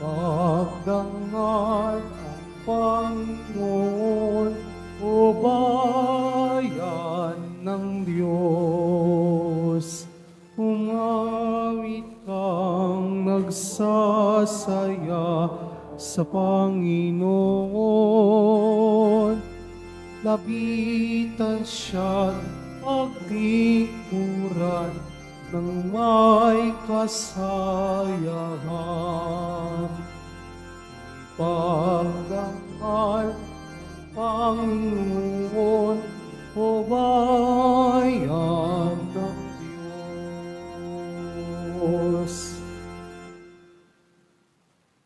Pagdangal ang Panginoon, o bayan ng Diyos. Umawit kang nagsasaya sa Panginoon. Lapitan siya't paglingkuran ng may kasayahan. Ipagdangal ang Panginoon, o bayan ng Diyos.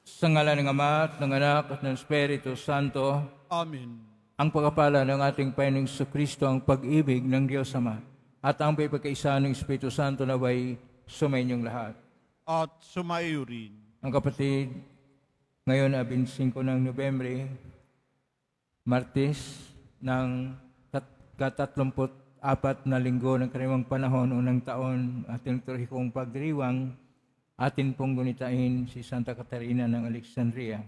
Sa ngalan ng Ama at ng Anak at ng Espiritu Santo, Amen. ang pagpapala ng ating Panginoong Kristo, ang pag-ibig ng Diyos Ama, at ang pagkakaisa ng Espiritu Santo naway sumainyong lahat. At sumaiyo rin. Ang kapatid, ngayon 5 ng Nobyembre, Martes ng ka-34 na linggo ng kanilang panahon, unang taon, ating liturhikong pagdiriwang, atin pong gunitain si Santa Catarina ng Alexandria.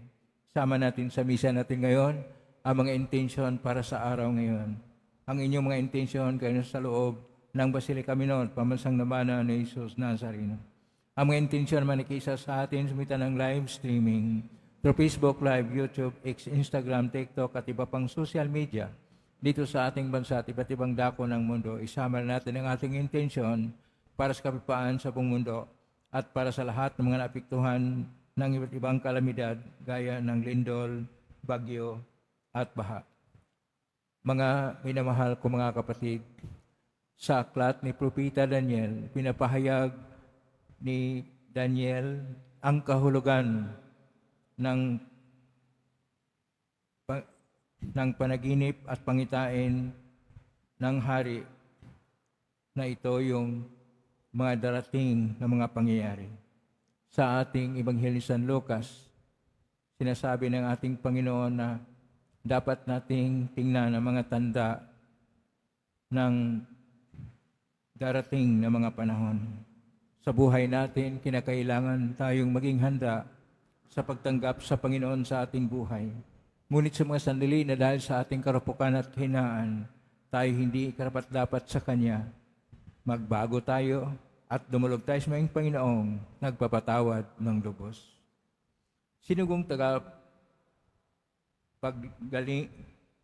Sama natin sa misa natin ngayon ang mga intensyon para sa araw ngayon. Ang inyong mga intensyon kayo sa loob ng Basilica Minor, pamansang nabana ni Jesus Nazareno. Ang mga intensyon manikisa sa atin sumitan ng live streaming through Facebook Live, YouTube, X, Instagram, TikTok at iba pang social media dito sa ating bansa at iba't ibang dako ng mundo. Isama natin ang ating intensyon para sa kapayapaan sa buong mundo at para sa lahat ng mga naapektuhan ng iba't ibang kalamidad gaya ng lindol, bagyo at baha. Mga minamahal ko mga kapatid, sa aklat ni Propeta Daniel, pinapahayag ni Daniel ang kahulugan ng panaginip at pangitain ng hari na ito yung mga darating na mga pangyayari. Sa ating Ebanghelyo ni San Lucas, sinasabi ng ating Panginoon na dapat nating tingnan ang mga tanda ng darating na mga panahon. Sa buhay natin, kinakailangan tayong maging handa sa pagtanggap sa Panginoon sa ating buhay. Ngunit sa mga sandali na dahil sa ating karapukan at kahinaan, tayo hindi karapat-dapat sa Kanya. Magbago tayo at dumulog tayo sa mga Panginoong nagpapatawad ng lubos. Sinugong paggaling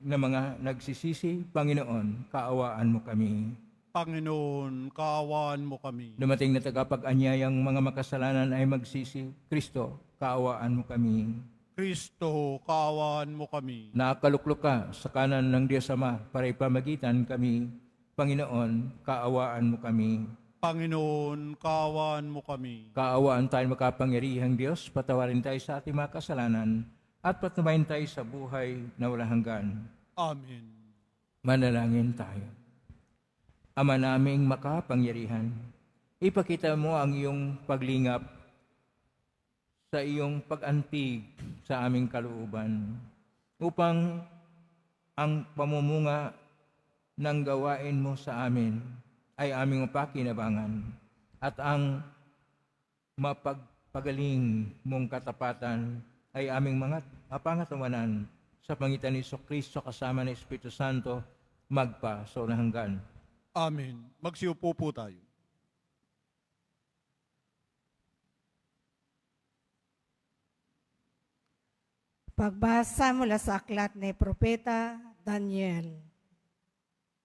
na mga nagsisisi, Panginoon, kaawaan mo kami. Panginoon, kaawaan mo kami. Dumating na tagapag-anyayang mga makasalanan ay magsisi, Kristo, kaawaan mo kami. Kristo, kaawaan mo kami. Nakaluklok ka sa kanan ng Diyos Ama para ipamagitan kami. Panginoon, kaawaan mo kami. Panginoon, kaawaan mo kami. Kaawaan tayo makapangyarihang Diyos, patawarin tayo sa ating mga kasalanan at patunayan tayo sa buhay na walang hanggan. Amen. Manalangin tayo. Ama naming makapangyarihan, ipakita mo ang iyong paglingap sa iyong pag-antig sa aming kalooban upang ang pamumunga ng gawain mo sa amin ay aming mapakinabangan at ang mapagpagaling mong katapatan ay aming mga mapangatawanan sa pangitan ni Kristo kasama ng Espiritu Santo magpa sa unang hanggan. Amen. Magsiupo po tayo. Pagbasa mula sa aklat ni Propeta Daniel.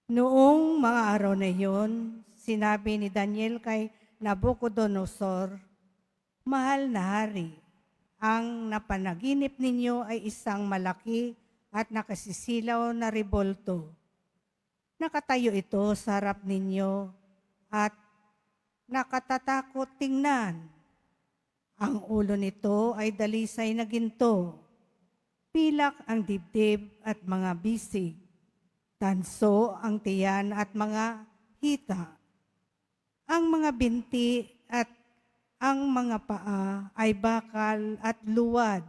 Noong mga araw na iyon, sinabi ni Daniel kay Nabucodonosor, "Mahal na hari, ang napanaginip ninyo ay isang malaki at nakasisilaw na rebulto. Nakatayo ito sa harap ninyo at nakatatakot tingnan. Ang ulo nito ay dalisay na ginto, pilak ang dibdib at mga bisig, tanso ang tiyan at mga hita. Ang mga binti at ang mga paa ay bakal at luwad.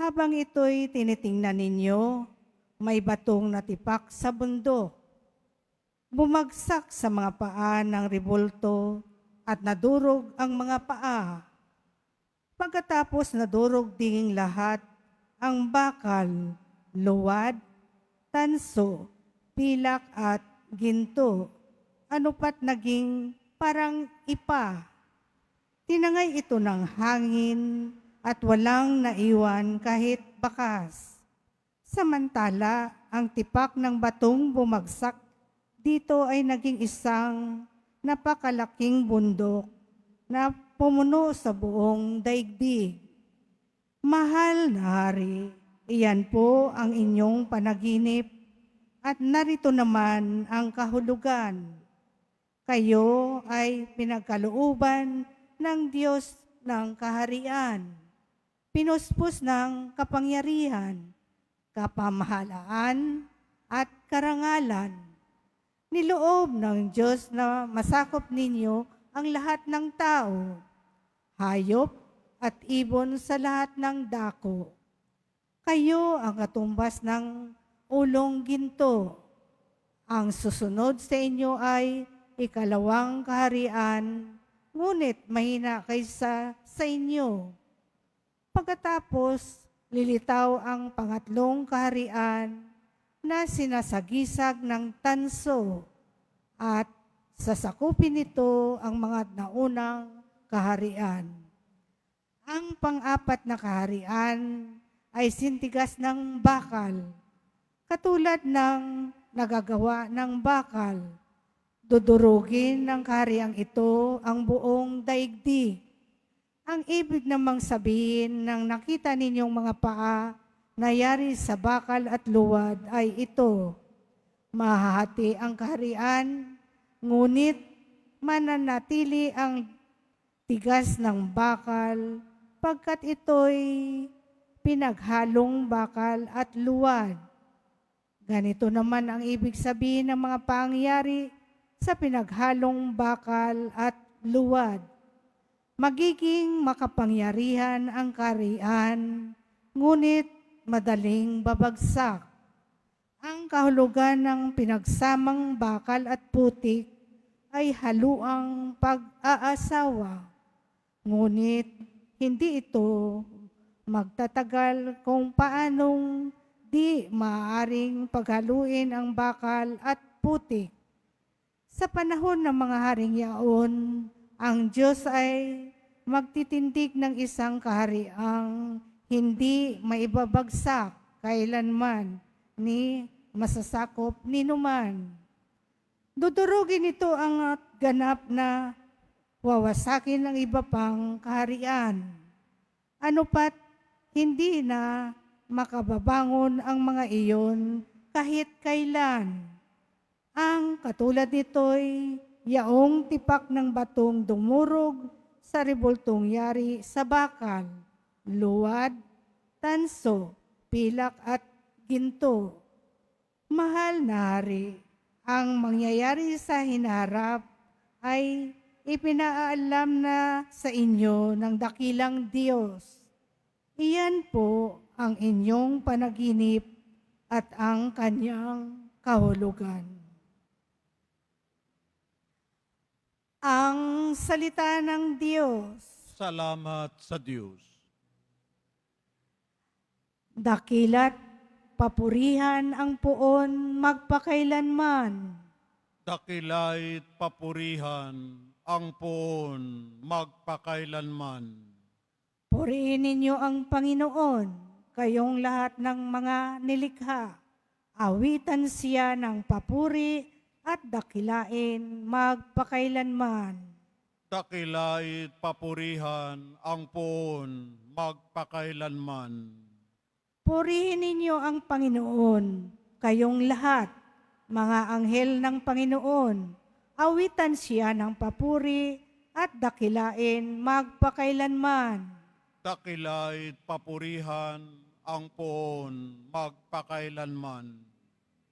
Habang ito'y tinitingnan ninyo, may batong natipak sa bundok. Bumagsak sa mga paa ng rebulto at nadurog ang mga paa. Pagkatapos nadurog ding lahat, ang bakal, luwad, tanso, pilak at ginto. Ano pat naging parang ipa. Tinangay ito ng hangin at walang naiwan kahit bakas. Samantala, ang tipak ng batong bumagsak dito ay naging isang napakalaking bundok na pumuno sa buong daigdig. Mahal na Hari, iyan po ang inyong panaginip at narito naman ang kahulugan. Kayo ay pinagkalooban ng Diyos ng kaharian, pinuspos ng kapangyarihan, kapamahalaan at karangalan. Niloob ng Diyos na masakop ninyo ang lahat ng tao, hayop at ibon sa lahat ng dako. Kayo ang katumbas ng ulong ginto. Ang susunod sa inyo ay ikalawang kaharian, ngunit mahina kaysa sa inyo. Pagkatapos, lilitaw ang pangatlong kaharian na sinasagisag ng tanso at sasakupin nito ang mga naunang kaharian. Ang pang-apat na kaharian ay sintigas ng bakal, katulad ng nagagawa ng bakal. Dudurugin ng kahariang ito ang buong daigdig. Ang ibig namang sabihin ng nakita ninyong mga paa na yari sa bakal at luwad ay ito: mahahati ang kaharian, ngunit mananatili ang tigas ng bakal, pagkat ito'y pinaghalong bakal at luwad. Ganito naman ang ibig sabihin ng mga pangyayari sa pinaghalong bakal at luwad. Magiging makapangyarihan ang kaharian, ngunit madaling babagsak. Ang kahulugan ng pinagsamang bakal at putik ay haluang pag-aasawa, ngunit hindi ito magtatagal kung paanong di maaaring paghaluin ang bakal at putik. Sa panahon ng mga haring yaon, ang Diyos ay magtitindig ng isang kahariang hindi maibabagsak kailanman ni masasakop ninuman. Dudurugin ito ang ganap na wawasakin ng iba pang kaharian. Ano pat hindi na makababangon ang mga iyon kahit kailan. Ang katulad nito'y yaong tipak ng batong dumurog sa rebultong yari sa bakal, luwad, tanso, pilak at ginto. Mahal na Hari, ang mangyayari sa hinaharap ay ipinaalam na sa inyo ng dakilang Diyos. Iyan po ang inyong panaginip at ang kanyang kahulugan. Ang salita ng Diyos. Salamat sa Diyos. Dakila't papurihan ang poon magpakailanman. Dakila'y papurihan ang poon magpakailanman. Purihin ninyo ang Panginoon, kayong lahat ng mga nilikha. Awitan siya ng papuri at dakilain magpakailanman. Dakila'y papurihan ang poon magpakailanman. Purihin ninyo ang Panginoon, kayong lahat, mga anghel ng Panginoon. Awitan siya ng papuri at dakilain magpakailanman. Dakila'y papurihan ang poon magpakailanman.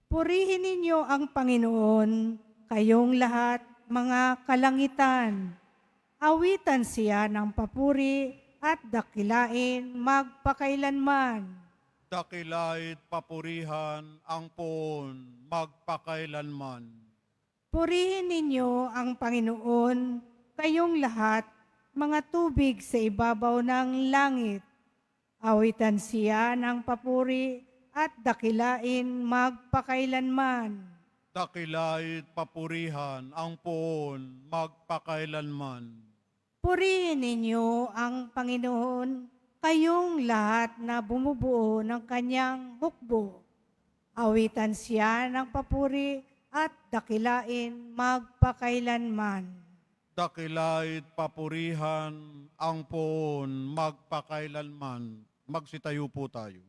Purihin ninyo ang Panginoon, kayong lahat, mga kalangitan. Awitan siya ng papuri at dakilain magpakailanman. Dakila'y papurihan ang poon magpakailanman. Purihin ninyo ang Panginoon, kayong lahat, mga tubig sa ibabaw ng langit. Awitan siya ng papuri at dakilain magpakailanman. Dakilait papurihan ang poon magpakailanman. Purihin ninyo ang Panginoon, kayong lahat na bumubuo ng kanyang hukbo. Awitan siya ng papuri at dakilain magpakailanman. Dakilait papurihan ang poon magpakailanman. Magsitayo po tayo.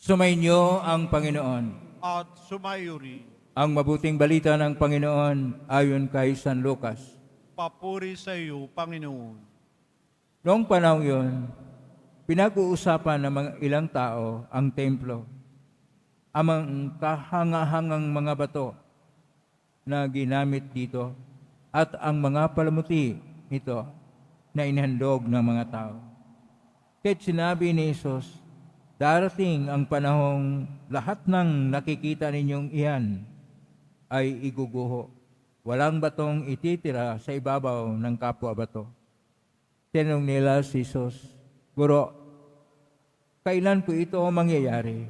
Sumainyo ang Panginoon. At sumayuri, Ang mabuting balita ng Panginoon ayon kay San Lucas. papuri sa iyo, Panginoon. Noong panahon yun, pinag-uusapan ng mga ilang tao ang templo, ang kahangahangang mga bato na ginamit dito at ang mga palamuti nito na inhandog ng mga tao. Kaya't sinabi ni Jesus, darating ang panahong lahat ng nakikita ninyong iyan ay iguguho. Walang batong ititira sa ibabaw ng kapwa bato. Tinanong nila si Jesus, Guro, kailan po ito mangyayari?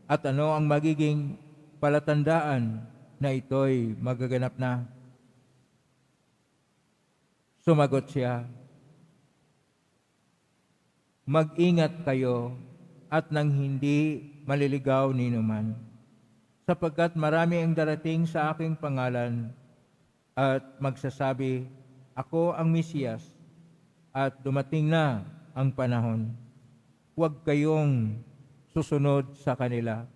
At ano ang magiging palatandaan na ito'y magaganap na? Sumagot siya, mag-ingat kayo at nang hindi maliligaw ninuman, sapagkat marami ang darating sa aking pangalan at magsasabi, ako ang Mesiyas, at dumating na ang panahon. Huwag kayong susunod sa kanila.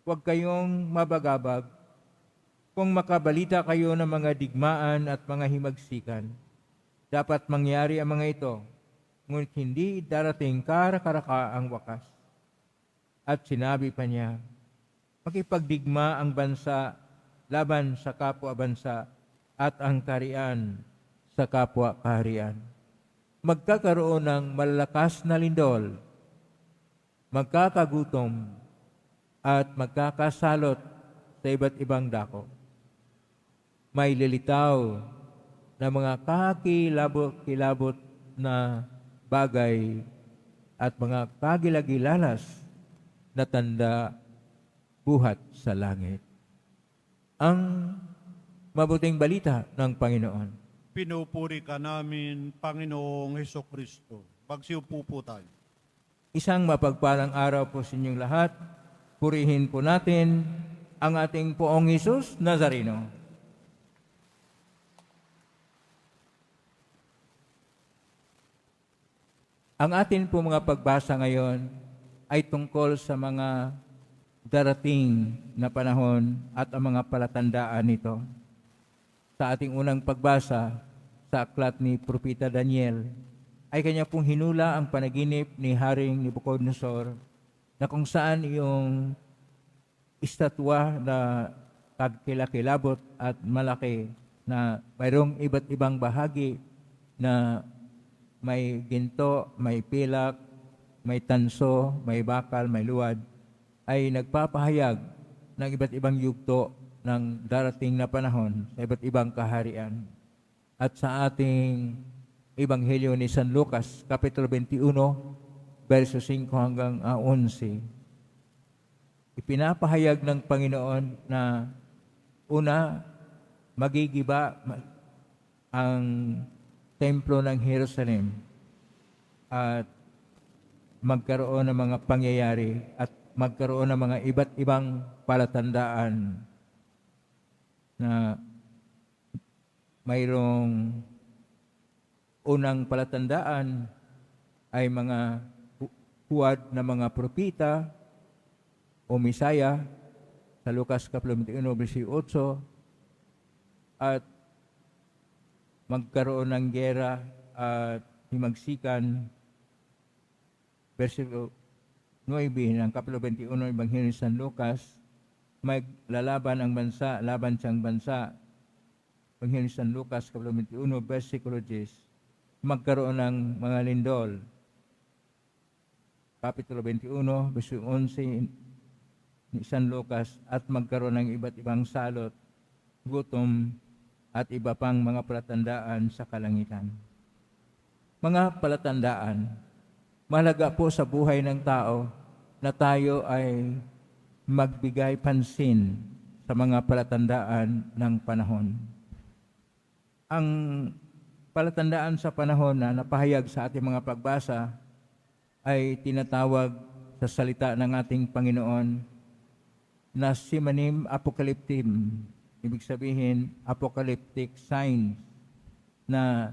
Huwag kayong mabagabag. Kung makabalita kayo ng mga digmaan at mga himagsikan, dapat mangyari ang mga ito, ngunit hindi darating kara-karaka ang wakas. At sinabi pa niya, makipagdigma ang bansa laban sa kapwa-bansa at ang kaharian sa kapwa-kaharian. Magkakaroon ng malalakas na lindol, magkakagutom, at magkakasalot sa iba't ibang dako. May lilitaw na mga kakilabot-kilabot na bagay at mga kagilagilalas na tanda buhat sa langit. Ang mabuting balita ng Panginoon. Pinupuri ka namin, Panginoong Hesukristo. Magsiupo po tayo. Isang mapagpalang araw po sa inyong lahat. Purihin po natin ang ating Poong Hesus Nazareno. Ang atin po mga pagbasa ngayon ay tungkol sa mga darating na panahon at ang mga palatandaan nito. Sa ating unang pagbasa sa aklat ni Propeta Daniel, ay kanya pong hinula ang panaginip ni Haring Nabucodonosor na kung saan yung estatwa na kagkilakilabot at malaki na mayroong iba't ibang bahagi na may ginto, may pilak, may tanso, may bakal, may luwad, ay nagpapahayag ng iba't ibang yugto ng darating na panahon sa iba't ibang kaharian. At sa ating Ebanghelyo ni San Lucas, Kapitulo 21, verso 5 hanggang 11. Ipinapahayag ng Panginoon na una, magigiba ang templo ng Jerusalem at magkaroon ng mga pangyayari at magkaroon ng mga iba't ibang palatandaan na mayroong unang palatandaan ay mga huwad na mga propita o Misaya sa Lucas Kapitulo 21, versikulo 8, at magkaroon ng gera at himagsikan, versikulo 9 ng Kapitulo 21, Ebanghelyo ni San Lucas, maglalaban ang bansa, laban siyang bansa. Ebanghelyo ni San Lucas, Kapitulo 21, versikulo 10, magkaroon ng mga lindol. Kapitulo 21, versikulo 11 ni San Lucas, at magkaroon ng iba't ibang salot, gutom, at iba pang mga palatandaan sa kalangitan. Mga palatandaan, mahalaga po sa buhay ng tao na tayo ay magbigay pansin sa mga palatandaan ng panahon. Ang palatandaan sa panahon na napahayag sa ating mga pagbasa ay tinatawag sa salita ng ating Panginoon na Simanim Apocalyptim. Ibig sabihin, apocalyptic signs na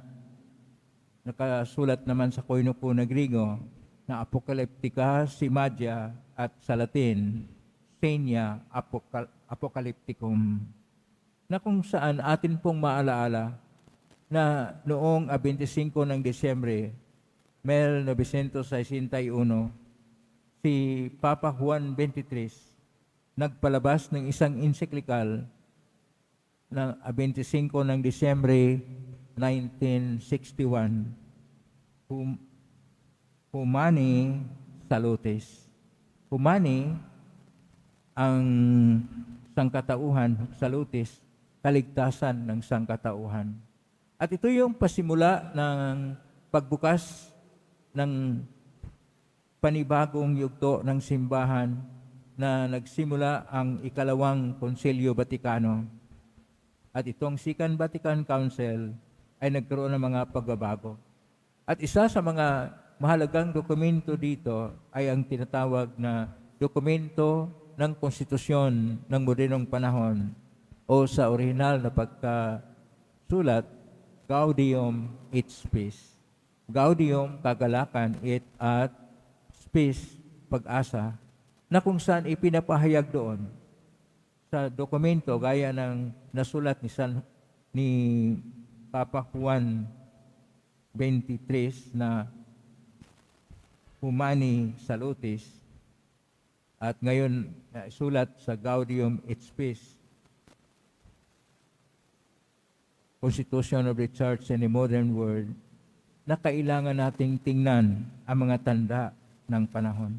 nakasulat naman sa koinupo na Griego na Apocalyptica Simadia at sa Latin, Senia Apocalypticum, na kung saan atin pong maalaala na noong 25 ng Disyembre, 1961, si Papa Juan XXIII nagpalabas ng isang encyclical na 25 ng Disyembre 1961, Humani Salutis. Humani ang sangkatauhan, salutis, kaligtasan ng sangkatauhan. At ito yung pasimula ng pagbukas ng panibagong yugto ng simbahan na nagsimula ang ikalawang Konsilyo Vatikano. At itong Second Vatican Council ay nagkaroon ng mga pagbabago. At isa sa mga mahalagang dokumento dito ay ang tinatawag na dokumento ng konstitusyon ng modernong panahon o sa orihinal na pagkasulat, Gaudium et Spes. Gaudium, kagalakan, at Spes, pag-asa, na kung saan ipinapahayag doon sa dokumento gaya ng nasulat ni Papa Juan XXIII na Humani Salutis at ngayon sulat sa Gaudium et Spes, Constitution of the Church in the Modern World, na kailangan nating tingnan ang mga tanda ng panahon.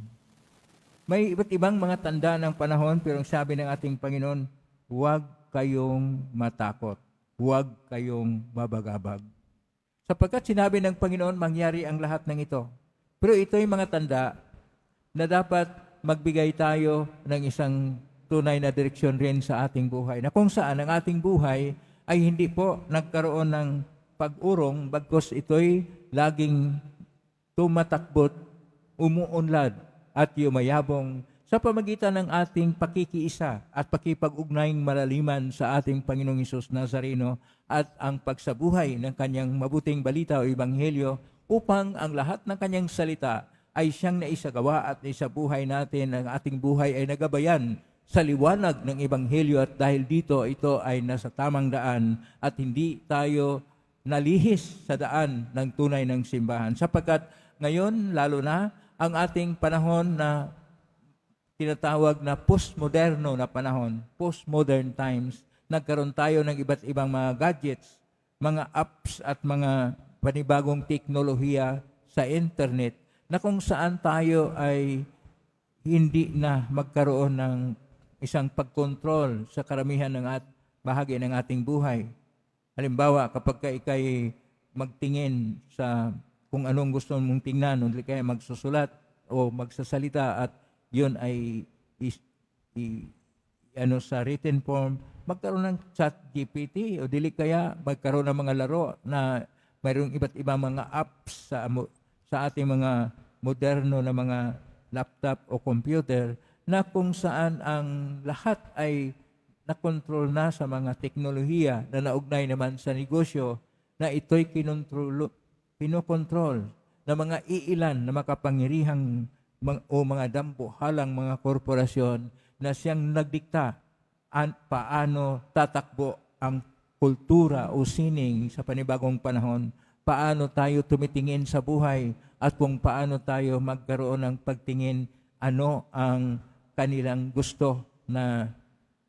May iba't ibang mga tanda ng panahon, pero ang sabi ng ating Panginoon, huwag kayong matakot, huwag kayong mabagabag. Sapagkat sinabi ng Panginoon, mangyari ang lahat ng ito. Pero ito yung mga tanda na dapat magbigay tayo ng isang tunay na direksyon rin sa ating buhay, na kung saan ang ating buhay ay hindi po nagkaroon ng pag-urong, bagkus ito'y laging tumatakbot, umuunlad, at yumayabong sa pamagitan ng ating pakikiisa at pakipag-ugnaing malaliman sa ating Panginoong Hesus Nazareno at ang pagsabuhay ng kanyang mabuting balita o ebanghelyo upang ang lahat ng kanyang salita ay siyang naisagawa at naisabuhay natin. Ang ating buhay ay nagabayan sa liwanag ng ebanghelyo at dahil dito ito ay nasa tamang daan at hindi tayo nalihis sa daan ng tunay ng simbahan. Sapagkat ngayon, lalo na, ang ating panahon na tinatawag na postmoderno na panahon, postmodern times, nagkaroon tayo ng iba't ibang mga gadgets, mga apps at mga panibagong teknolohiya sa internet na kung saan tayo ay hindi na magkaroon ng isang pagkontrol sa karamihan ng bahagi ng ating buhay. Halimbawa, kapag ikay magtingin sa kung anong gusto mong tingnan, o kaya magsusulat o magsasalita at yun ay sa written form, magkaroon ng chat GPT o dili kaya magkaroon ng mga laro na mayroong iba't ibang mga apps sa ating mga moderno na mga laptop o computer na kung saan ang lahat ay nakontrol na sa mga teknolohiya na naugnay naman sa negosyo na ito'y kinokontrol ng mga iilan na makapangyarihang o mga dambuhalang mga korporasyon na siyang nagdikta paano tatakbo ang kultura o sining sa panibagong panahon, paano tayo tumitingin sa buhay at kung paano tayo magkaroon ng pagtingin ano ang kanilang gusto na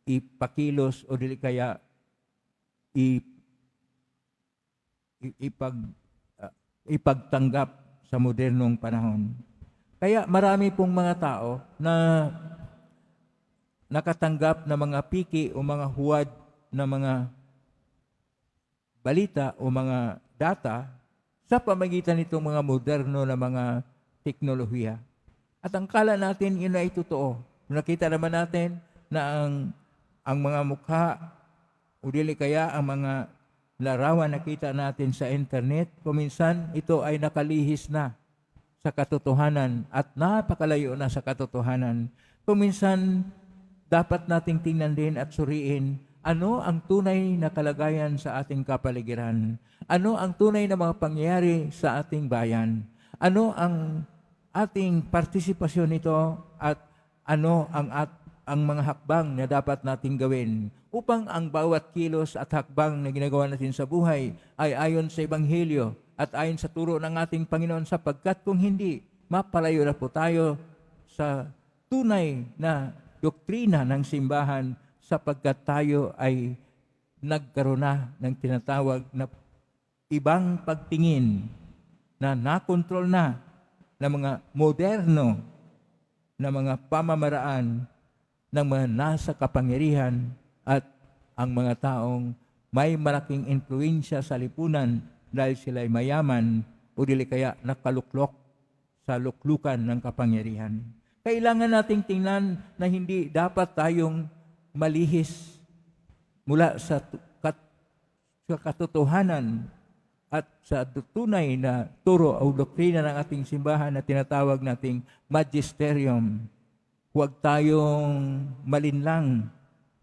ipakilos o dili kaya ipagtanggap sa modernong panahon. Kaya marami pong mga tao na nakatanggap ng mga piki o mga huwad na mga balita o mga data sa pamagitan nitong mga moderno na mga teknolohiya. At ang kala natin, yun ay totoo. Nakita naman natin na ang mga mukha o dili kaya ang mga larawan na kita natin sa internet, kuminsan ito ay nakalihis na sa katotohanan at napakalayo na sa katotohanan. Kuminsan dapat nating tingnan din at suriin ano ang tunay na kalagayan sa ating kapaligiran. Ano ang tunay na mga pangyayari sa ating bayan. Ano ang ating partisipasyon nito at ano ang mga hakbang na dapat nating gawin upang ang bawat kilos at hakbang na ginagawa natin sa buhay ay ayon sa Ebanghelyo at ayon sa turo ng ating Panginoon, sapagkat kung hindi, mapalayo na po tayo sa tunay na doktrina ng simbahan sapagkat tayo ay nagkaroon na ng tinatawag na ibang pagtingin na nakontrol na ng mga moderno na mga pamamaraan ng mga nasa kapangyarihan at ang mga taong may malaking impluensya sa lipunan dahil sila ay mayaman o dili kaya nakaluklok sa luklukan ng kapangyarihan. Kailangan nating tingnan na hindi dapat tayong malihis mula sa katotohanan at sa tunay na turo o doktrina ng ating simbahan na tinatawag nating magisterium. Huwag tayong malinlang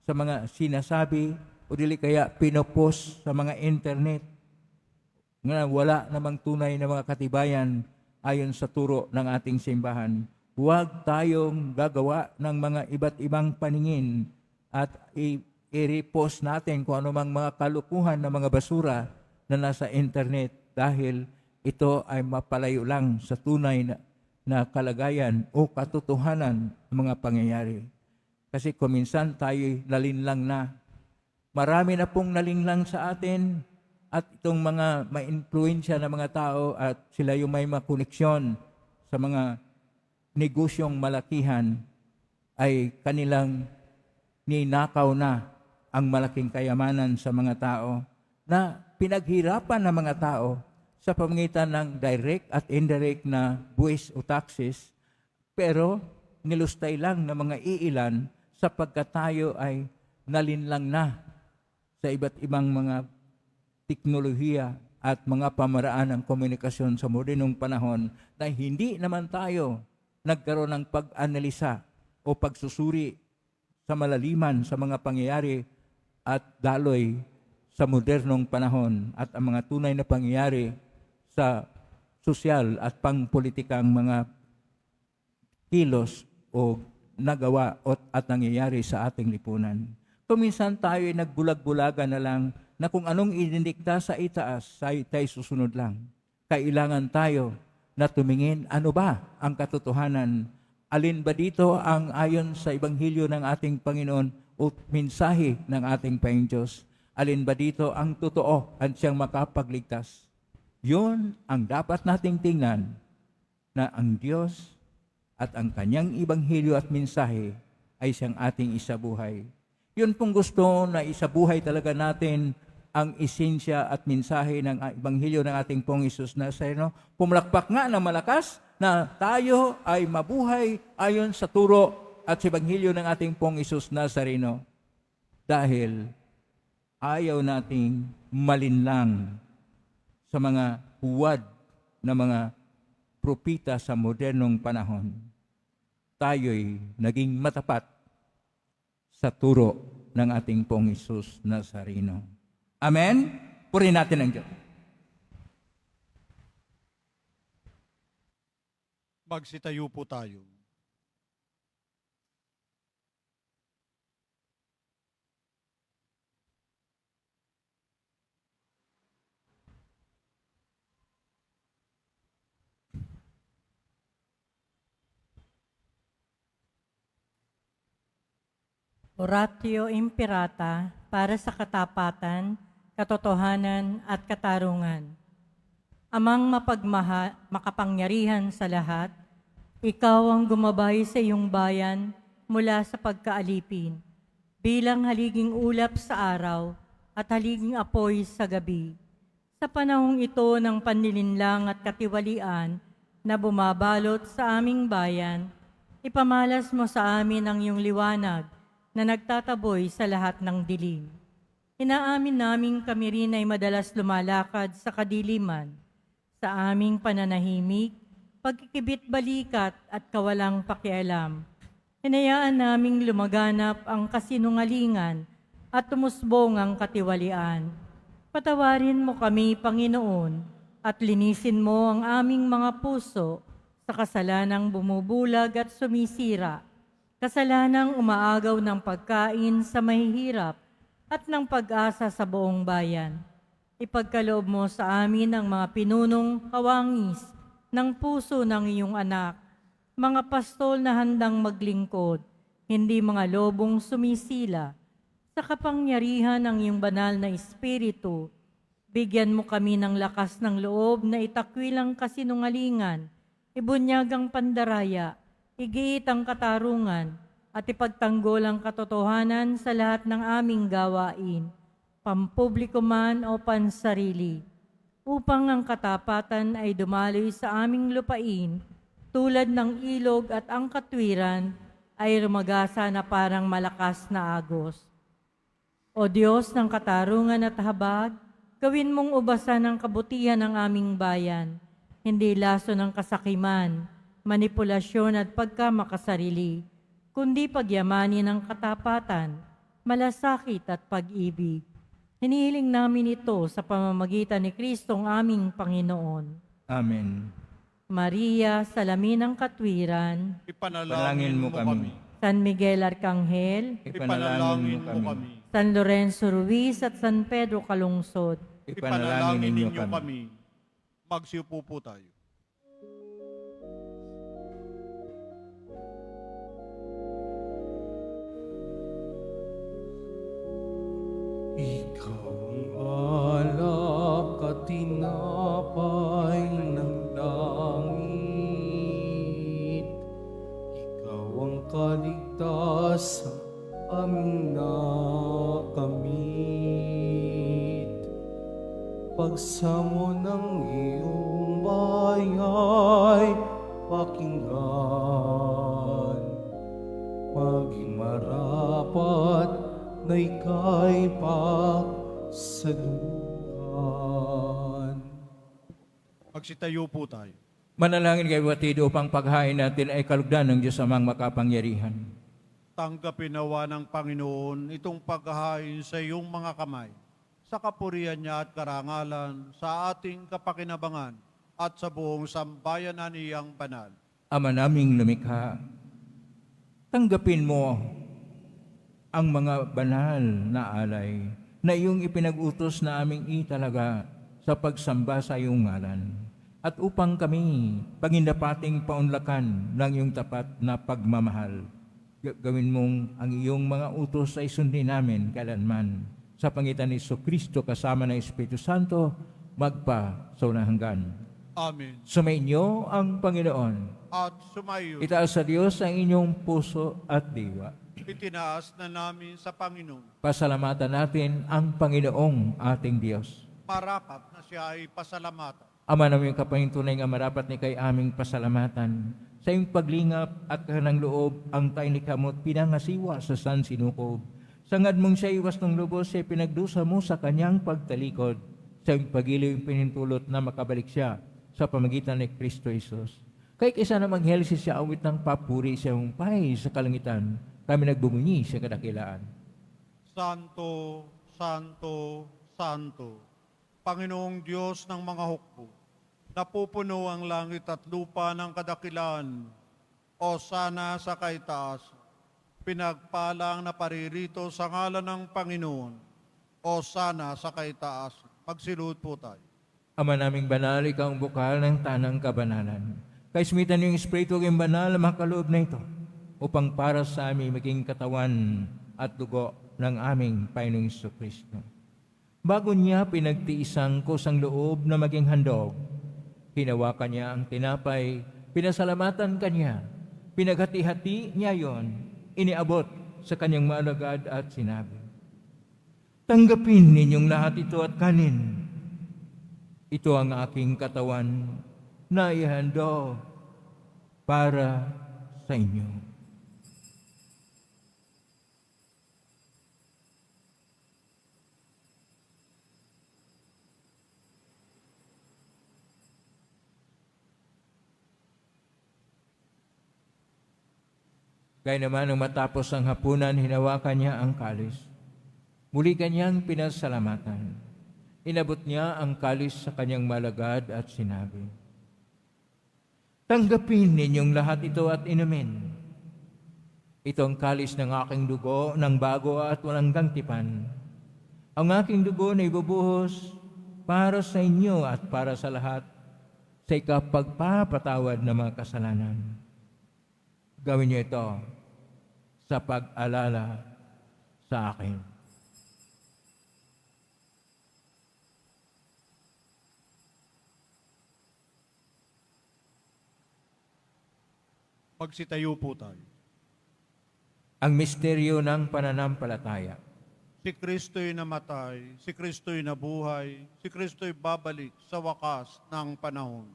sa mga sinasabi o dili kaya pinopost sa mga internet nga wala namang tunay na mga katibayan ayon sa turo ng ating simbahan. Huwag tayong gagawa ng mga iba't ibang paningin at i-repost natin kung anumang mga kalukuhan na mga basura na nasa internet dahil ito ay mapalayo lang sa tunay na kalagayan o katotohanan ng mga pangyayari. Kasi kuminsan tayo nalinlang na. Marami na pong nalinlang sa atin at itong mga ma-influensya na mga tao at sila yung may makoneksyon sa mga negosyong malakihan ay kanilang ninakaw na ang malaking kayamanan sa mga tao na pinaghirapan ng mga tao sa pamamagitan ng direct at indirect na buwis o taxes, pero nilustay lang ng mga iilan sapagkat tayo ay nalinlang na sa iba't ibang mga teknolohiya at mga pamaraan ng komunikasyon sa modernong panahon na hindi naman tayo nagkaroon ng pag-analisa o pagsusuri sa malaliman sa mga pangyayari at daloy sa modernong panahon at ang mga tunay na pangyayari sa sosyal at pangpolitikang mga kilos o nagawa at nangyayari sa ating lipunan. Kuminsan tayo ay nagbulag-bulagan na lang na kung anong idindikta sa itaas, tayo susunod lang. Kailangan tayo na tumingin, ano ba ang katotohanan? Alin ba dito ang ayon sa Ebanghelyo ng ating Panginoon o mensahe ng ating Panginoon Diyos? Alin ba dito ang totoo at siyang makapagligtas? Yun ang dapat nating tingnan na ang Diyos at ang kanyang Ebanghelyo at mensahe ay siyang ating isabuhay. Yun pong gusto na isabuhay talaga natin ang esensya at mensahe ng Ebanghelyo ng ating pong Hesus Nazareno. Pumalakpak nga ng malakas na tayo ay mabuhay ayon sa turo at sa Ebanghelyo ng ating pong Hesus Nazareno. Dahil ayaw nating malinlang sa mga huwad na mga propita sa modernong panahon. Tayo'y naging matapat sa turo ng ating pong Hesus Nazareno. Amen? Purihin natin ang Diyos. Magsitayo po tayo. Oratio Imperata para sa katapatan, katotohanan at katarungan. Amang makapangyarihan sa lahat, ikaw ang gumabay sa iyong bayan mula sa pagkaalipin, bilang haliging ulap sa araw at haliging apoy sa gabi. Sa panahong ito ng panlilinlang at katiwalian na bumabalot sa aming bayan, ipamalas mo sa amin ang iyong liwanag na nagtataboy sa lahat ng dilim. Inaamin naming kami rin ay madalas lumalakad sa kadiliman, sa aming pananahimik, pagkikibit-balikat at kawalang pakialam. Hinayaan naming lumaganap ang kasinungalingan at tumusbong ang katiwalian. Patawarin mo kami, Panginoon, at linisin mo ang aming mga puso sa kasalanang bumubulag at sumisira, kasalanang umaagaw ng pagkain sa mahihirap at ng pag-asa sa buong bayan. Ipagkaloob mo sa amin ang mga pinunong kawangis ng puso ng iyong anak, mga pastol na handang maglingkod, hindi mga lobong sumisila. Sa kapangyarihan ng iyong banal na Espiritu, bigyan mo kami ng lakas ng loob na itakwil ang kasinungalingan, ibunyag ang pandaraya, igiit ang katarungan, at ipagtanggol ang katotohanan sa lahat ng aming gawain, pampubliko man o pansarili, upang ang katapatan ay dumaloy sa aming lupain, tulad ng ilog at ang katwiran ay rumagasa na parang malakas na agos. O Diyos ng katarungan at habag, gawin mong ubasan ang kabutihan ng aming bayan, hindi laso ng kasakiman, manipulasyon at pagkamakasarili, kundi pagyamanin ng katapatan, malasakit at pag-ibig. Hinihiling namin ito sa pamamagitan ni Kristong aming Panginoon. Amen. Maria, salamin ng katwiran, Ipanalangin mo kami. San Miguel Arcangel, Ipanalangin mo kami. San Lorenzo Ruiz at San Pedro Calungsod, Ipanalangin ninyo kami. Magsiupo po tayo. Ikaw ang alak at tinapay ng langit. Ikaw ang kaligtasan aming nakamit. Pagsamo ng iyong bayay pakinggan, maging marapat na ika'y pagsaluhan. Magsitayo po tayo. Manalangin kayo batid upang paghain natin ay kalugdan ng Diyos amang makapangyarihan. Tanggapin nawa ng Panginoon itong paghahain sa iyong mga kamay, sa kapurihan niya at karangalan, sa ating kapakinabangan at sa buong sambayanan niyang banal. Ama naming lumikha, tanggapin mo ang mga banal na alay na iyong ipinag-utos na aming italaga sa pagsamba sa iyong ngalan. At upang kami pangindapating paunlakan ng iyong tapat na pagmamahal, gawin mong ang iyong mga utos ay sundin namin kailanman. Sa pangitan ni Kristo kasama ng Espiritu Santo, magpa sa unang hanggan. Amen. Sumainyo ang Panginoon. At sumayo, Itaas sa Diyos ang inyong puso at diwa. itinaas na namin sa Panginoon. Pasalamatan natin ang Panginoong ating Diyos. Marapat na siya ay pasalamatan. Ama namin kapahintunay nga marapat ni kay aming pasalamatan. Sa iyong paglingap at kanang loob, ang tayo ni kamot pinangasiwa sa San Sinukob. Sangad mong siya iwas ng lubos, siya pinagdusa mo sa kanyang pagtalikod. Sa iyong pagiliw yung pinintulot na makabalik siya sa pamagitan ni Kristo Jesus. Kay kaysa na maghelsi siya awit ng papuri sa iyong pay sa kalangitan, kami nagbumuni sa kadakilaan. Santo, Santo, Santo, Panginoong Diyos ng mga hukbo, napupuno ang langit at lupa ng kadakilaan, o sana sa kaitaas, pinagpalang na paririto sa ngalan ng Panginoon, o sana sa kaitaas. Magsilud po tayo. Ama naming banal, ikaw ang bukal ng tanang kabanalan. Kaismitan yung Espiritu ng banal na makaloob na ito, upang para sa amin maging katawan at dugo ng aming Panginoong Kristo. Bago niya pinagtiisang kusang loob na maging handog, hinawakan niya ang tinapay, pinasalamatan kanya, pinaghati-hati niya yon, iniabot sa kanyang maalagad at sinabi, tanggapin ninyong lahat ito at kanin. Ito ang aking katawan na ihandog para sa inyo. Gaya naman nung matapos ang hapunan, hinawakan niya ang kalis. Muli kanyang pinasalamatan. Inabot niya ang kalis sa kanyang malagad at sinabi, tanggapin ninyong lahat ito at inumin. Ito ang kalis ng aking dugo ng bago at walang gantipan. Ang aking dugo na ibubuhos para sa inyo at para sa lahat sa ikapagpapatawad ng mga kasalanan. Gawin niyo ito sa pag-alala sa akin. Magsitayo po tayo. Ang misteryo ng pananampalataya. Si Kristo'y namatay, si Kristo'y nabuhay, si Kristo'y babalik sa wakas ng panahon.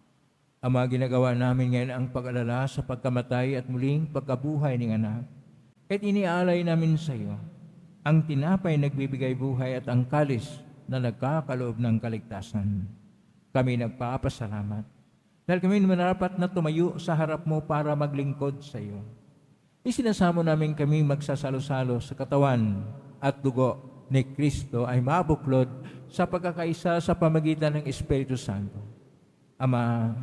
Ama, ginagawa namin ngayon ang pag-alala sa pagkamatay at muling pagkabuhay ng anak. At inialay namin sa iyo ang tinapay nagbibigay buhay at ang kalis na nagkakaloob ng kaligtasan. Kami nagpapasalamat dahil kami marapat na tumayo sa harap mo para maglingkod sa iyo. Isinasamo namin kami magsasalo-salo sa katawan at dugo ni Kristo ay mabuklod sa pagkakaisa sa pamagitan ng Espiritu Santo. Ama,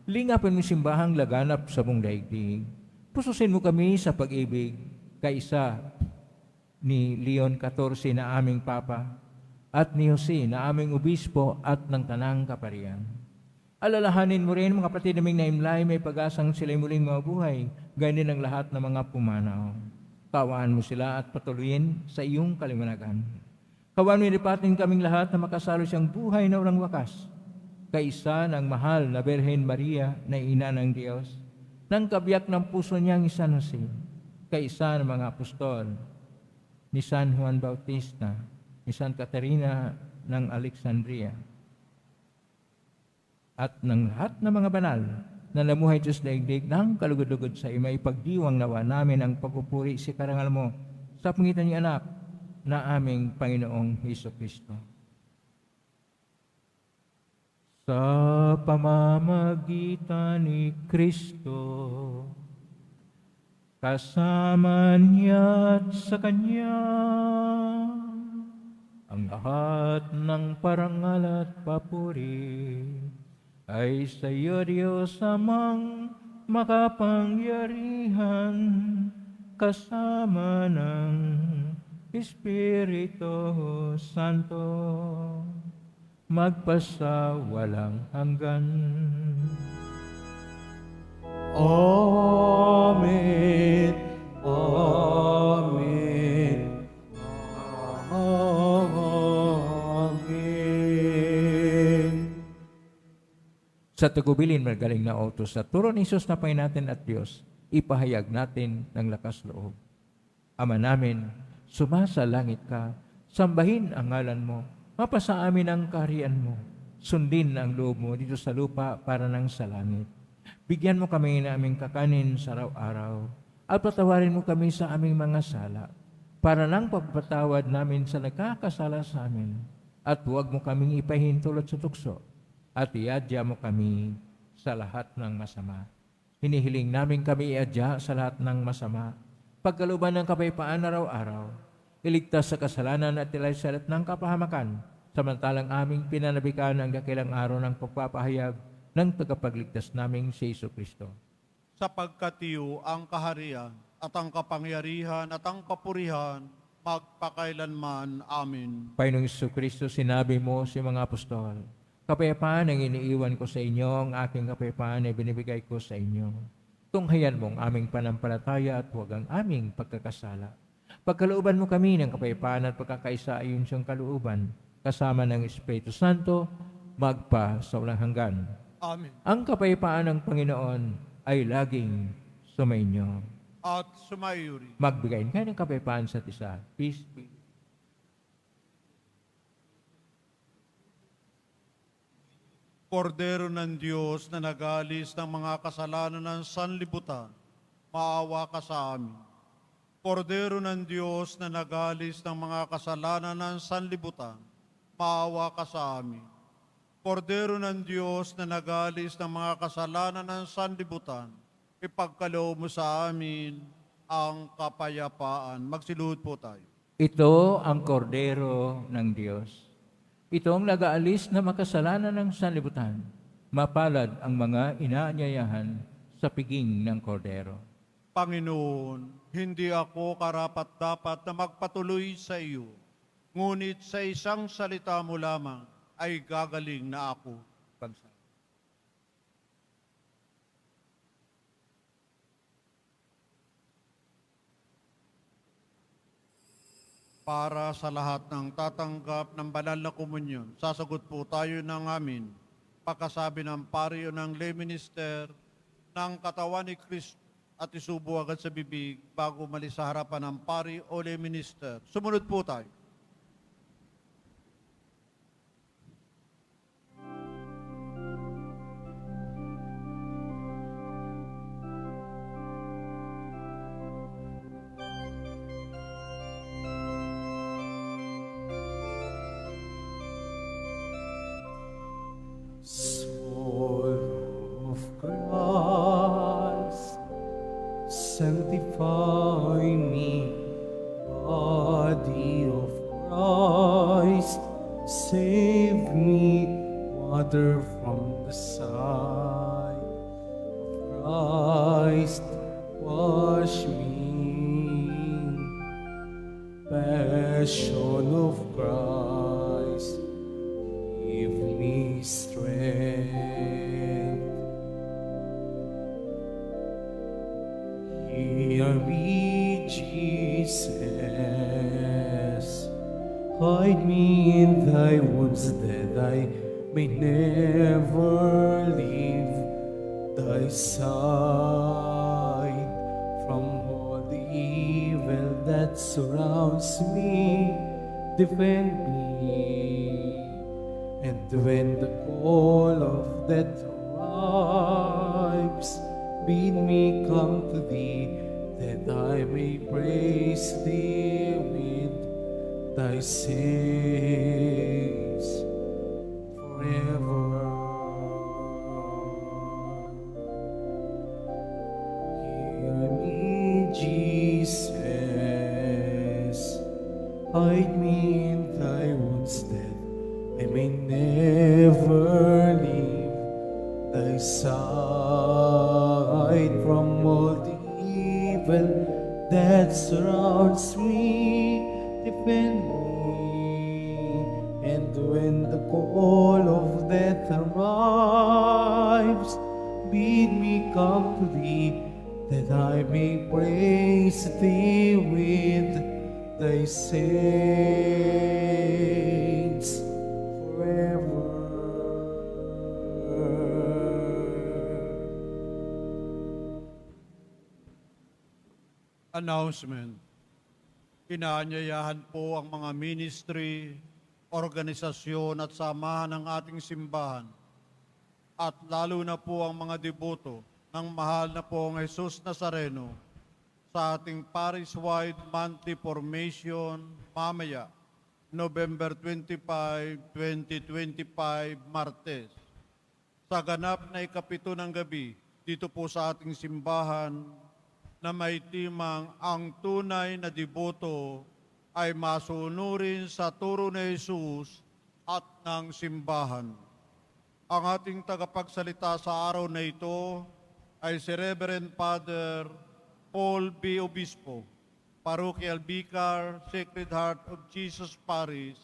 lingapin mo simbahang laganap sa buong daigdig. Pususin mo kami sa pag-ibig, kaisa ni Leon XIV na aming Papa at ni Jose na aming Obispo at ng Tanang Kaparian. Alalahanin mo rin mga kapatid naming naimlay, may pag-asang sila'y muling mabuhay, ganyan ang lahat ng mga pumanaw. Kawaan mo sila at patuloyin sa iyong kaliwanagan. Kawaan mo inipatin kaming lahat na makasalo siyang buhay na walang wakas, kaisa ng mahal na Birhen Maria na ina ng Diyos, ng kabiyak ng puso niyang San Jose, kaisa ng mga apostol, ni San Juan Bautista, ni San Caterina ng Alexandria, at ng lahat ng mga banal na namuhay Diyos daigdig ng kalugod-lugod sa iyo, may pagdiwang nawa namin ang pagpupuri si karangal mo sa pangitan ni anak na aming Panginoong Hesukristo. Sa pamamagitan ni Kristo, kasama niya at sa Kanya, ang lahat ng parangal at papuri ay sa iyo, Diyos Amang makapangyarihan, kasama ng Espiritu Santo, magpasawalang hanggan. Amen. Amen. Amen. Sa tagubilin magaling na utos sa turo ni Jesus na Panginoon natin at Diyos, ipahayag natin ng lakas loob. Ama namin, sumasa langit ka, sambahin ang ngalan mo, mapasa amin ang kaharian mo, sundin ang loob mo dito sa lupa para nang sa langit. Bigyan mo kami ng aming kakanin sa araw-araw, at patawarin mo kami sa aming mga sala, para nang pagpatawad namin sa nagkakasala sa amin, at huwag mo kaming ipahintulot sa tukso, at iadya mo kami sa lahat ng masama. Hinihiling namin kami iadya sa lahat ng masama, pagkaluban ng kapayapaan araw-araw, iligtas sa kasalanan at ilay sa lahat ng kapahamakan, samantalang aming pinanabikan ang dakilang araw ng pagpapahayag ng tagapagligtas naming si Jesucristo. Sapagkat iyo ang kaharian at ang kapangyarihan at ang papurihan magpakailanman. Amen. Panginoong Jesucristo, sinabi mo sa mga apostol, kapayapaan ang iniiwan ko sa inyo, ang aking kapayapaan ay binibigay ko sa inyo. Tunghayan mong aming panampalataya at huwag ang aming pagkakasala. Pagkalooban mo kami ng kapayapaan at pagkakaisa ayon siyang kalooban, kasama ng Espiritu Santo, magpa sa walang hanggan. Amen. Ang kapayapaan ng Panginoon ay laging sumainyo. At sumayuri. Magbigayin kayo ng kapayapaan sa isa. Peace be. Kordero ng Diyos na nagalis ng mga kasalanan ng sanlibutan, maawa ka sa amin. Kordero ng Diyos na nagalis ng mga kasalanan ng sanlibutan, maawa ka sa amin. Kordero ng Diyos na nagalis ng mga kasalanan ng sanlibutan, ipagkaloob mo sa amin ang kapayapaan. Magsiluhod po tayo. Ito ang kordero ng Diyos. Ito ang nag-aalis na makasalanan ng sanlibutan. Mapalad ang mga inaanyayahan sa piging ng kordero. Panginoon, hindi ako karapat-dapat na magpatuloy sa iyo, ngunit sa isang salita mo lamang ay gagaling na ako. Para sa lahat ng tatanggap ng banal na komunyon, sasagot po tayo ng amin, pagkasabi ng pari o ng lay minister ng katawan ni Kristo at isubo agad sa bibig bago umalis sa harapan ng pari o lay minister. Sumunod po tayo. Soul of Christ, sanctify me. Body of Christ, save me. Water from the side of Christ, wash me. Passion of Christ, give me strength. Hear me, Jesus. Hide me in thy wounds that I may never leave thy side. From all the evil that surrounds me, defend me. And when the call of death arrives, bid me come to thee, that I may praise thee with thy saints forever. Hear me, Jesus, hide me in thy wounds that I may never leave thy side. From all the evil that surrounds me, defend me. And when the call of death arrives, bid me come to thee, that I may praise thee with thy saints. 'Hear me, Jesus, hide me in thy wounds that I may never leave thy side. From all the evil that surrounds me, defend me. And when the call of death arrives, bid me come to thee, that I may praise thee with thy saints forever. Hear me, Jesus, hide me in thy wounds that I may never leave thy side. From all the evil that surrounds me, defend me. And when the call of death arrives, bid me come to thee, that I may praise thee with thy saints forever. Announcement. Inaanyayahan po ang mga ministry, organisasyon at samahan ng ating simbahan at lalo na po ang mga deboto ng mahal na pong Jesus Nazareno sa ating parish-wide monthly formation mamaya, November 25, 2025, Martes. Sa ganap na ikapito ng gabi, dito po sa ating simbahan, na may timang ang tunay na deboto ay masunurin sa turo ni Jesus at ng simbahan. Ang ating tagapagsalita sa araw na ito ay si Reverend Father Paul B. Obispo, Parochial Vicar, Sacred Heart of Jesus Parish,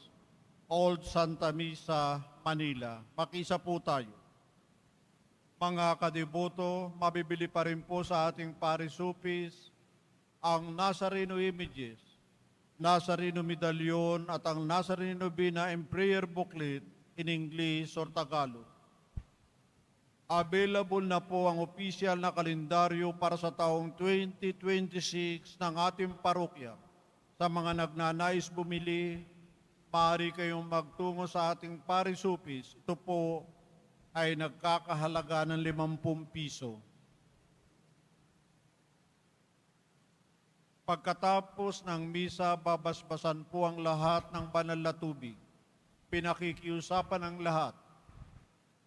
Old Santa Misa, Manila. Makisa po tayo. Mga kadeboto, mabibili pa rin po sa ating parish office ang Nazareno images, Nazareno medallion at ang Nazareno Bina and prayer booklet in English or Tagalog. Available na po ang opisyal na kalendaryo para sa taong 2026 ng ating parokya. Sa mga nagnanais bumili, maaari kayong magtungo sa ating parish office. Ito po ay nagkakahalaga ng 50 piso. Pagkatapos ng misa, babasbasan po ang lahat ng banal na tubig. Pinakikiusapan ang lahat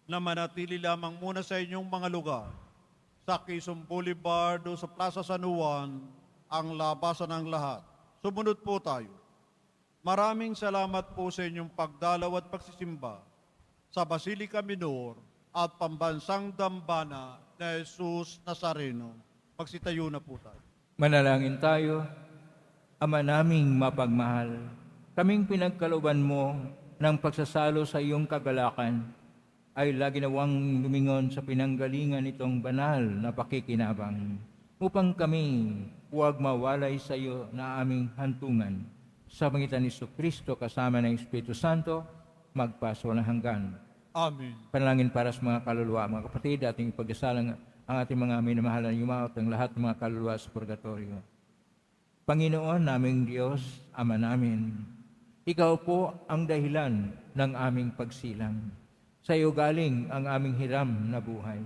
na manatili lamang muna sa inyong mga lugar. Sa Quezon Boulevard o sa Plaza San Juan, ang labasan ng lahat. Sumunod po tayo. Maraming salamat po sa inyong pagdalaw at pagsisimba sa Basilica Minor at Pambansang Dambana na Jesus Nazareno. Magsitayo na po tayo. Manalangin tayo. Ama naming mapagmahal, kaming pinagkalooban mo ng pagsasalo sa iyong kagalakan ay lagi nawang lumingon sa pinanggalingan itong banal na pakikinabang upang kami huwag mawalay sa iyo na aming hantungan. Sa pangitan ni Kristo kasama ng Espiritu Santo, magpaso na hanggan. Amen. Panalangin para sa mga kaluluwa, mga kapatid, ating ipagdasalang ang ating mga minamahal na yumaot ng lahat ng mga kaluluwa sa purgatorio. Panginoon naming Diyos, Ama namin, Ikaw po ang dahilan ng aming pagsilang. Sa iyo galing ang aming hiram na buhay.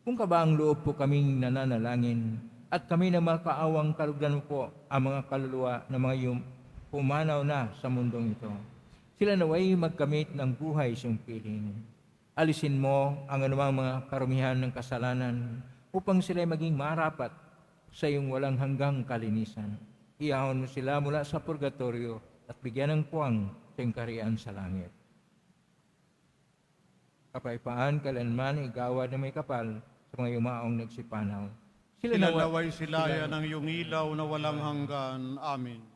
Kung kabaang loob po kaming nananalangin at kami na makaawang kalugdan mo po ang mga kaluluwa na mga pumanaw na sa mundong ito. Sila naway magkamit ng buhay sa iyong piling. Alisin mo ang anumang mga karumihan ng kasalanan upang sila maging marapat sa iyong walang hanggang kalinisan. Iahon mo sila mula sa purgatorio at bigyan ng puwang sa iyong kaharian sa langit. Kapayapaan, kailanman, igawad na may kapal sa mga yumaong nagsipanaw. Sila naway silaya ng iyong ilaw na walang hanggan. Amen.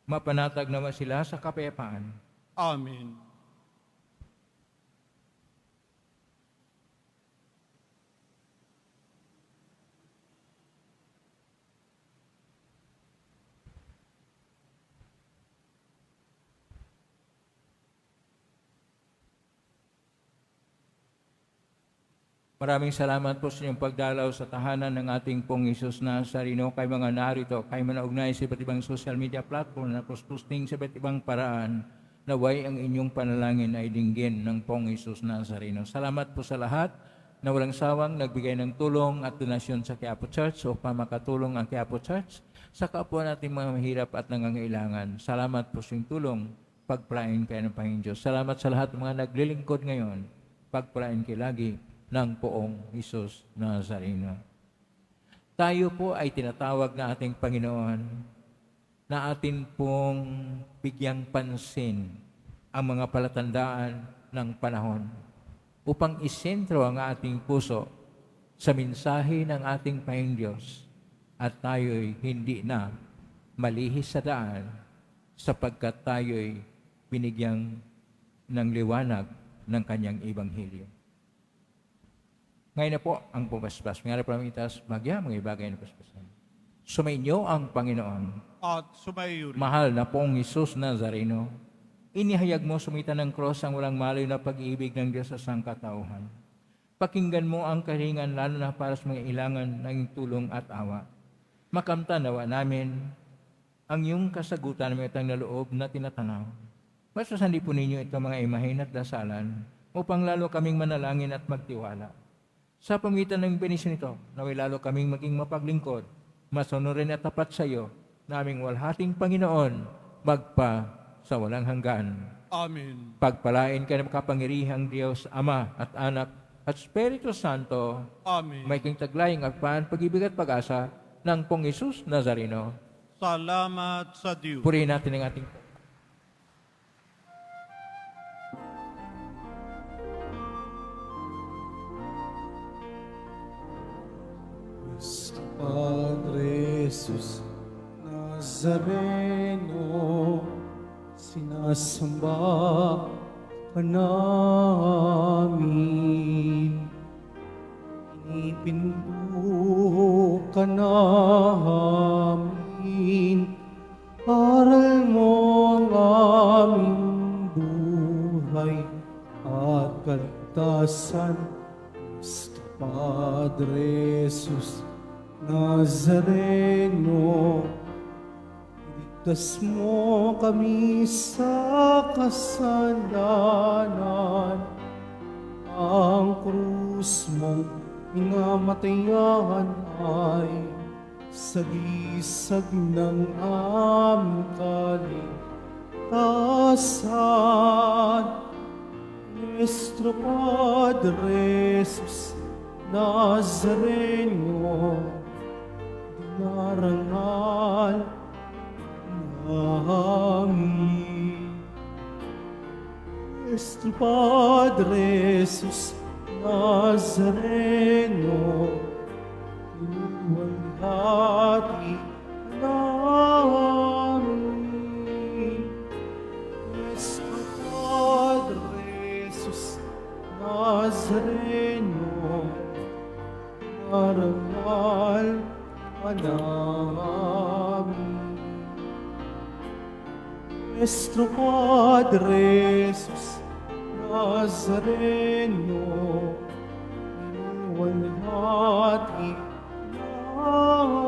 Mapanatag naman sila sa kapayapaan. Amen. Maraming salamat po sa inyong pagdalaw sa tahanan ng ating pong Jesus Nazareno. Kay mga narito, kay manaugnay sa iba't ibang social media platform na posting sa iba't ibang paraan, naway ang inyong panalangin ay dinggin ng pong Jesus Nazareno. Salamat po sa lahat na walang sawang nagbigay ng tulong at donasyon sa Quiapo Church o pamakatulong ang Quiapo Church sa kapwa nating mga mahirap at nangangailangan. Salamat po sa inyong tulong. Pagpalain kayo ng Panginoon Diyos. Salamat sa lahat ng mga naglilingkod ngayon. Pagpalain kayo lagi ng poong Jesus Nazareno. Tayo po ay tinatawag na ating Panginoon na atin pong bigyang pansin ang mga palatandaan ng panahon upang isentro ang ating puso sa mensahe ng ating Panginoon Diyos at tayo'y hindi na malihis sa daan sapagkat tayo'y binigyang ng liwanag ng kanyang ebanghelyo. Ngayon na po ang pumaspas. Mga napalamitas, bagya, mga ibagay na paspasan. Sumainyo ang Panginoon. At sumayo rin. Mahal na pong Jesus Nazareno, inihayag mo sumita ng cross ang walang malayo na pag-ibig ng Diyos sa sangkatauhan. Pakinggan mo ang karingan lalo na para sa mga ilangan ng tulong at awa. makamtan nawa namin ang iyong kasagutan ng itang naloob na tinatanaw. Masasandi po ninyo itong mga imahin at dasalan upang lalo kaming manalangin at magtiwala. Sa pamitan ng benisyon nito, naway lalo kaming maging mapaglingkod, masunurin at tapat sa iyo, naming walhating Panginoon, magpa sa walang hanggan. Amen. Pagpalain ka ng kapangyarihang Diyos, Ama at Anak at Espiritu Santo, Amen. may king taglayang agpan, pag-ibig at pag-asa ng Pong Isus Nazareno. Salamat sa Diyos. Purihin natin ang ating Padre Jesus Nazareno, sinasamba ka namin. Ipinbuo ka namin, aral mo ang aming buhay at kaligtasan. Cristo Padre Jesus Nazareno, iligtas mo kami sa kasalanan. Ang krus mong pinamatayan ay sagisag ng aming kaligtasan. Nuestro Padre Jesus Nazareno, dinarangal namin. Nuestro Padre Jesus Nazareno, inuwalhati namin. Nuestro Padre Jesus Nazareno, arangal ka namin. Nuestro Padre Jesus Nazareno, inuwalhati namin.